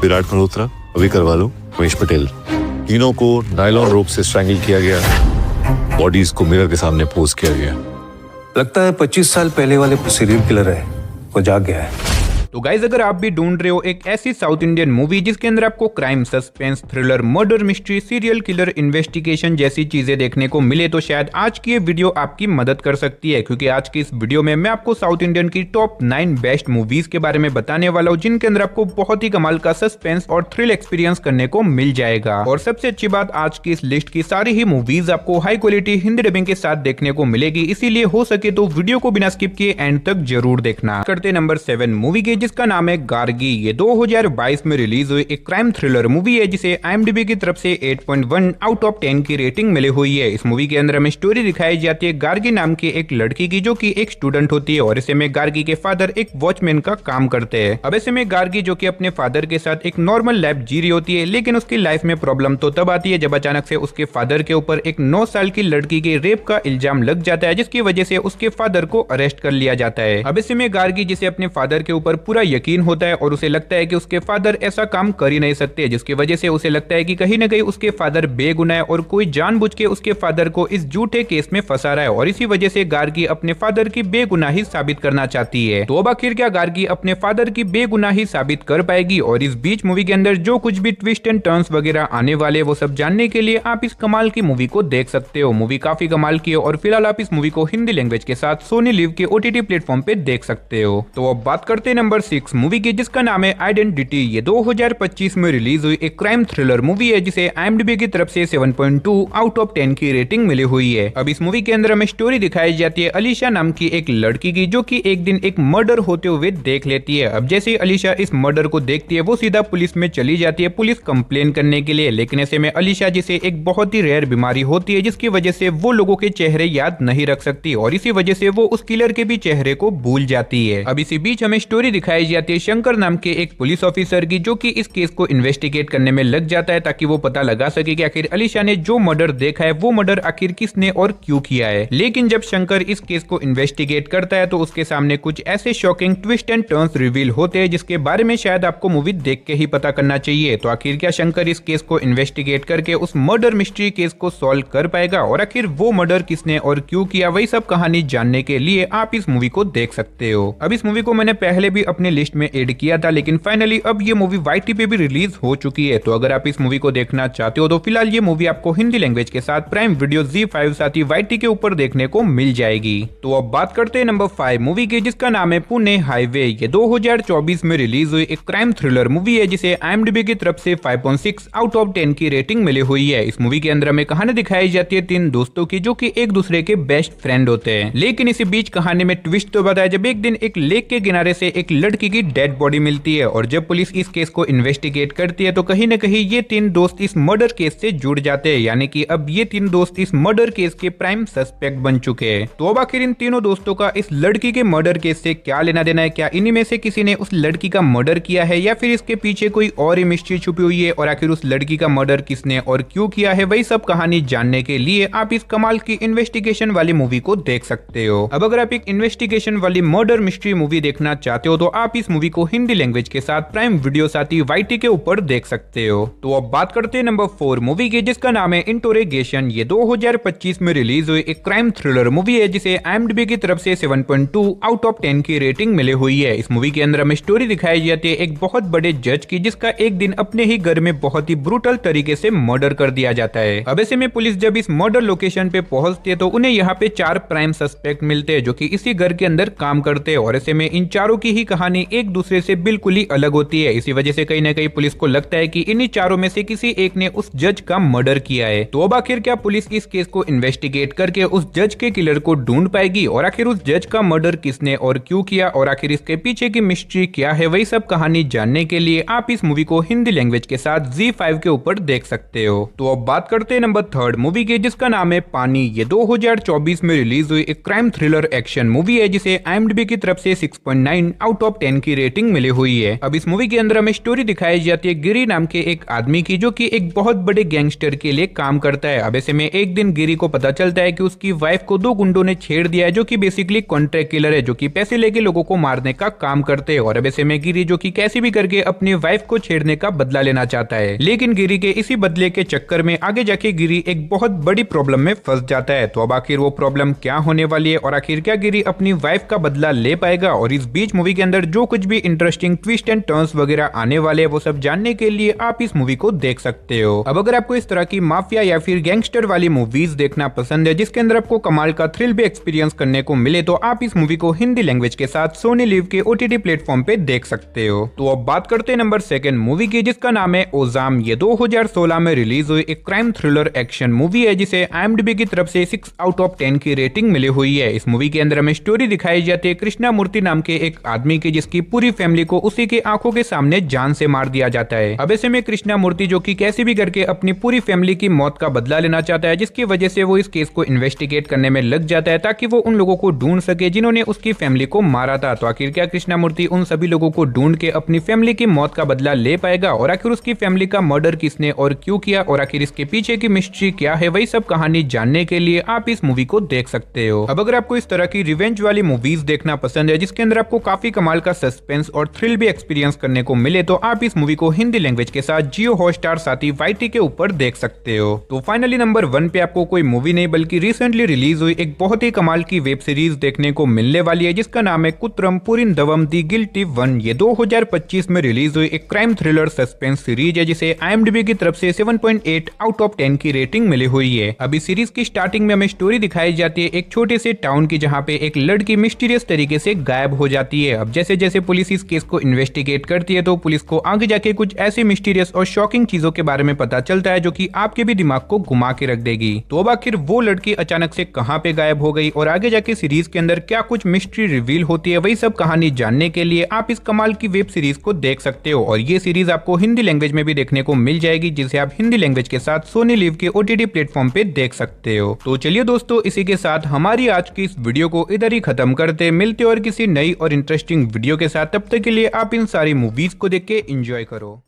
विराट मल्होत्रा, अभी करवा लो, महेश पटेल। तीनों को नायलॉन रोप से स्ट्रैंगल किया गया, बॉडीज को मिरर के सामने पोज किया गया। लगता है 25 साल पहले वाले सीरियल किलर है, वो जाग गया है। तो गाइज अगर आप भी ढूंढ रहे हो एक ऐसी साउथ इंडियन मूवी जिसके अंदर आपको crime, suspense, thriller, murder mystery, serial killer, investigation जैसी चीजें देखने को मिले तो शायद आज की ये वीडियो आपकी मदद कर सकती है, क्योंकि आज की इस वीडियो में मैं आपको साउथ इंडियन की टॉप 9 बेस्ट मूवीज के बारे में बताने वाला हूँ, जिनके अंदर आपको बहुत ही कमाल का सस्पेंस और थ्रिल एक्सपीरियंस करने को मिल जाएगा। और सबसे अच्छी बात, आज की इस लिस्ट की सारी ही मूवीज आपको हाई क्वालिटी हिंदी डबिंग के साथ देखने को मिलेगी, इसीलिए हो सके तो वीडियो को बिना स्किप किए एंड तक जरूर देखना। करते नंबर 7 मूवी के, जिसका नाम है गार्गी। ये 2022 में रिलीज हुई एक क्राइम थ्रिलर मूवी है, जिसे IMDb की तरफ से 8.1 आउट ऑफ 10 की रेटिंग मिली हुई है। इस मूवी के अंदर हमें स्टोरी दिखाई जाती है गार्गी नाम की एक लड़की की, जो कि एक स्टूडेंट होती है और ऐसे में गार्गी के फादर एक वॉचमैन का काम करते हैं। अब ऐसे में गार्गी, जो कि अपने फादर के साथ एक नॉर्मल लाइफ जी रही होती है, लेकिन उसकी लाइफ में प्रॉब्लम तो तब आती है जब अचानक से उसके फादर के ऊपर एक 9 साल की लड़की के रेप का इल्जाम लग जाता है, जिसकी वजह से उसके फादर को अरेस्ट कर लिया जाता है। अब ऐसे में गार्गी, जिसे अपने फादर के ऊपर पूरा यकीन होता है और उसे लगता है कि उसके फादर ऐसा काम कर ही नहीं सकते, जिसकी वजह से उसे लगता है कि कहीं ना कहीं उसके फादर बेगुनाह है और कोई जानबूझ के उसके फादर को इस झूठे केस में फंसा रहा है, और इसी वजह से गार्गी अपने फादर की बेगुनाही साबित करना चाहती है। तो अब आखिर क्या गार्गी अपने फादर की बेगुनाही साबित कर पाएगी? और इस बीच मूवी के अंदर जो कुछ भी ट्विस्ट एंड टर्न्स वगैरह आने वाले, वो सब जानने के लिए आप इस कमाल की मूवी को देख सकते हो। मूवी काफी कमाल की है और फिलहाल आप इस मूवी को हिंदी लैंग्वेज के साथ सोनी लिव के OTT प्लेटफॉर्म पे देख सकते हो। तो अब बात करते हैं नंबर 6 मूवी की, जिसका नाम है आइडेंटिटी। ये 2025 में रिलीज हुई एक क्राइम थ्रिलर मूवी है, जिसे IMDb की तरफ से 7.2 आउट ऑफ 10 की रेटिंग मिली हुई है। अब इस मूवी के अंदर हमें स्टोरी दिखाई जाती है अलीशा नाम की एक लड़की की, जो कि एक दिन एक मर्डर होते हुए देख लेती है। अब जैसे ही अलीशा इस मर्डर को देखती है, वो सीधा पुलिस में चली जाती है, पुलिस कंप्लेन करने के लिए। लेकिन ऐसे में अलीशा, जिसे एक बहुत ही रेयर बीमारी होती है, जिसकी वजह से वो लोगों के चेहरे याद नहीं रख सकती, और इसी वजह से वो उस किलर के भी चेहरे को भूल जाती है। अब इसी बीच हमें स्टोरी दिखाई जाती है शंकर नाम के एक पुलिस ऑफिसर की, जो कि इस केस को इन्वेस्टिगेट करने में लग जाता है, ताकि वो पता लगा सके कि आखिर अलीशा ने जो मर्डर देखा है, वो मर्डर आखिर किसने और क्यों किया है। लेकिन जब शंकर इस केस को इन्वेस्टिगेट करता है, तो उसके सामने कुछ ऐसे shocking twist and turns reveal होते हैं, जिसके बारे में शायद आपको मूवी देख के ही पता करना चाहिए। तो आखिर क्या शंकर इस केस को इन्वेस्टिगेट करके उस मर्डर मिस्ट्री केस को सॉल्व कर पाएगा, और आखिर वो मर्डर किसने और क्यों किया, वही सब कहानी जानने के लिए आप इस मूवी को देख सकते हो। अब इस मूवी को मैंने पहले भी अपनी लिस्ट में ऐड किया था, लेकिन फाइनली अब ये मूवी YT पे भी रिलीज हो चुकी है। तो अगर आप इस मूवी को देखना चाहते हो, तो फिलहाल ये मूवी आपको हिंदी लैंग्वेज के साथ प्राइम वीडियो ZEE5 साथ ही YT के ऊपर देखने को मिल जाएगी। तो अब बात करते हैं नंबर 5 मूवी की, जिसका नाम है पुणे हाईवे। ये 2024 में रिलीज हुई एक क्राइम थ्रिलर मूवी है, जिसे IMDb की तरफ से 5.6 आउट ऑफ 10 की रेटिंग मिली हुई है। इस मूवी के अंदर हमें कहानी दिखाई जाती है 3 दोस्तों की, जो कि एक दूसरे के बेस्ट फ्रेंड होते हैं। लेकिन इसी बीच कहानी में ट्विस्ट तो बताया जब एक दिन एक लेक के किनारे से एक लड़की की डेड बॉडी मिलती है, और जब पुलिस इस केस को इन्वेस्टिगेट करती है, तो कहीं न कहीं ये 3 दोस्त इस मर्डर केस से जुड़ जाते हैं, यानी कि अब ये 3 दोस्त इस मर्डर केस के प्राइम सस्पेक्ट बन चुके हैं। तो अब आखिर इन तीनों दोस्तों का इस लड़की के मर्डर केस से क्या लेना देना है? क्या इन्हीं में से किसी ने उस लड़की का मर्डर किया है, या फिर इसके पीछे कोई और ही मिस्ट्री छुपी हुई है, और आखिर उस लड़की का मर्डर किसने और क्यों किया है, वही सब कहानी जानने के लिए आप इस कमाल की इन्वेस्टिगेशन वाली मूवी को देख सकते हो। अब अगर आप एक इन्वेस्टिगेशन वाली मर्डर मिस्ट्री मूवी देखना चाहते हो, तो आप इस मूवी को हिंदी लैंग्वेज के साथ प्राइम वीडियो साथ ही YT के ऊपर देख सकते हो। तो अब बात करते हैं नंबर 4 मूवी की, जिसका नाम है इंटरोगेशन। ये 2025 में रिलीज हुई एक क्राइम थ्रिलर मूवी है, जिसे IMDb की तरफ से 7.2 आउट ऑफ 10 की रेटिंग मिली हुई है। इस मूवी के अंदर हमें स्टोरी दिखाई जाती है एक बहुत बड़े जज की, जिसका एक दिन अपने ही घर में बहुत ही ब्रूटल तरीके से मर्डर कर दिया जाता है। अब ऐसे में पुलिस जब इस मर्डर लोकेशन पे पहुंचती है, तो उन्हें यहाँ पे 4 प्राइम सस्पेक्ट मिलते हैं, जो कि इसी घर के अंदर काम करते हैं, और ऐसे में इन चारों की ही कहानी एक दूसरे से बिल्कुल ही अलग होती है। इसी वजह से कहीं ना कहीं पुलिस को लगता है कि इन्हीं चारों में से किसी एक ने उस जज का मर्डर किया है। तो अब आखिर क्या पुलिस इस केस को इन्वेस्टिगेट करके उस जज के किलर को ढूंढ पाएगी, और आखिर उस जज का मर्डर किसने और क्यों किया, और आखिर इसके पीछे की मिस्ट्री क्या है, वही सब कहानी जानने के लिए आप इस मूवी को हिंदी लैंग्वेज के साथ ZEE5 के ऊपर देख सकते हो। तो अब बात करते हैं नंबर 3 मूवी की, जिसका नाम है पानी। ये 2024 में रिलीज हुई एक क्राइम थ्रिलर एक्शन मूवी है, जिसे IMDb की तरफ से 6.9 आउट ऑफ 10 की रेटिंग मिली हुई है। अब इस मूवी के अंदर हमें स्टोरी दिखाई जाती है गिरी नाम के एक आदमी की, जो कि एक बहुत बड़े गैंगस्टर के लिए काम करता है। अब ऐसे में एक दिन गिरी को पता चलता है कि उसकी वाइफ को दो गुंडों ने छेड़ दिया है, जो कि बेसिकली कॉन्ट्रैक्ट किलर है, जो कि पैसे लेके लोगों को मारने का काम करते हैं। और अब ऐसे में गिरी जो कि कैसे भी करके अपनी वाइफ को छेड़ने का बदला लेना चाहता है, लेकिन गिरी के इसी बदले के चक्कर में आगे जाके गिरी एक बहुत बड़ी प्रॉब्लम में फंस जाता है। तो अब आखिर वो प्रॉब्लम क्या होने वाली है और आखिर क्या गिरी अपनी वाइफ का बदला ले पाएगा, और इस बीच मूवी के अंदर जो कुछ भी इंटरेस्टिंग ट्विस्ट एंड टर्न्स वगैरह आने वाले हैं वो सब जानने के लिए आप इस मूवी को देख सकते हो। अब अगर आपको इस तरह की माफिया या फिर गैंगस्टर वाली मूवीज देखना पसंद है जिसके अंदर आपको कमाल का थ्रिल भी एक्सपीरियंस करने को मिले, तो आप इस मूवी को हिंदी लैंग्वेज के साथ सोनी लिव के OTT प्लेटफॉर्म पे देख सकते हो। तो अब बात करते हैं नंबर 2 मूवी की, जिसका नाम है ओजाम। ये 2016 में रिलीज हुई एक क्राइम थ्रिलर एक्शन मूवी है, जिसे IMDb की तरफ से 6 आउट ऑफ 10 की रेटिंग मिली हुई है। इस मूवी के अंदर हमें स्टोरी दिखाई जाती है कृष्णा मूर्ति नाम के एक आदमी की, जिसकी पूरी फैमिली को उसी के आंखों के सामने जान से मार दिया जाता है। अब ऐसे में कृष्णा मूर्ति जो कि कैसे भी करके अपनी पूरी फैमिली की मौत का बदला लेना चाहता है, जिसकी वजह से वो इस केस को इन्वेस्टिगेट करने में लग जाता है ताकि वो उन लोगों को ढूंढ सके जिन्होंने उसकी फैमिली को मारा था। तो आखिर क्या कृष्णा मूर्ति उन सभी लोगों को ढूंढ के अपनी फैमिली की मौत का बदला ले पाएगा, और आखिर उसकी फैमिली का मर्डर किसने और क्यों किया, और आखिर इसके पीछे की मिस्ट्री क्या है, वही सब कहानी जानने के लिए आप इस मूवी को देख सकते हो। अब अगर आपको इस तरह की रिवेंज वाली मूवीज देखना पसंद है जिसके अंदर आपको काफी कमाल का सस्पेंस और थ्रिल भी एक्सपीरियंस करने को मिले, तो आप इस मूवी को हिंदी लैंग्वेज के साथ जियो हॉटस्टार साथ ही YT के ऊपर देख सकते हो। तो फाइनली नंबर 1 पे आपको कोई मूवी नहीं बल्कि रिसेंटली रिलीज हुई एक बहुत ही कमाल की वेब सीरीज देखने को मिलने वाली है, जिसका नाम है कुत्रम पुरिंदवम दी गिल्टी 1। ये 2025 में रिलीज हुई एक क्राइम थ्रिलर सस्पेंस सीरीज है, जिसे IMDb की तरफ से 7.8 आउट ऑफ 10 की रेटिंग मिली हुई है। अभी सीरीज की स्टार्टिंग में हमें स्टोरी दिखाई जाती है एक छोटे से टाउन की, जहाँ पे एक लड़की मिस्टीरियस तरीके से गायब हो जाती है। अब जैसे जैसे पुलिस इस केस को इन्वेस्टिगेट करती है, तो पुलिस को आगे जाके कुछ ऐसी मिस्टीरियस और शॉकिंग चीजों के बारे में पता चलता है जो कि आपके भी दिमाग को घुमा के रख देगी। तो अब आखिर वो लड़की अचानक से कहां पे गायब हो गई और आगे जाके सीरीज के अंदर क्या कुछ मिस्ट्री रिवील होती है, वही सब कहानी जानने के लिए आप इस कमाल की वेब सीरीज को देख सकते हो। और ये सीरीज आपको हिंदी लैंग्वेज में भी देखने को मिल जाएगी, जिसे आप हिंदी लैंग्वेज के साथ सोनी लिव के OTT प्लेटफॉर्म पे देख सकते हो। तो चलिए दोस्तों, इसी के साथ हमारी आज की इस वीडियो को इधर ही खत्म करते, मिलते और किसी नई और इंटरेस्टिंग वीडियो के साथ। तब तक के लिए आप इन सारी मूवीज को देख के एंजॉय करो।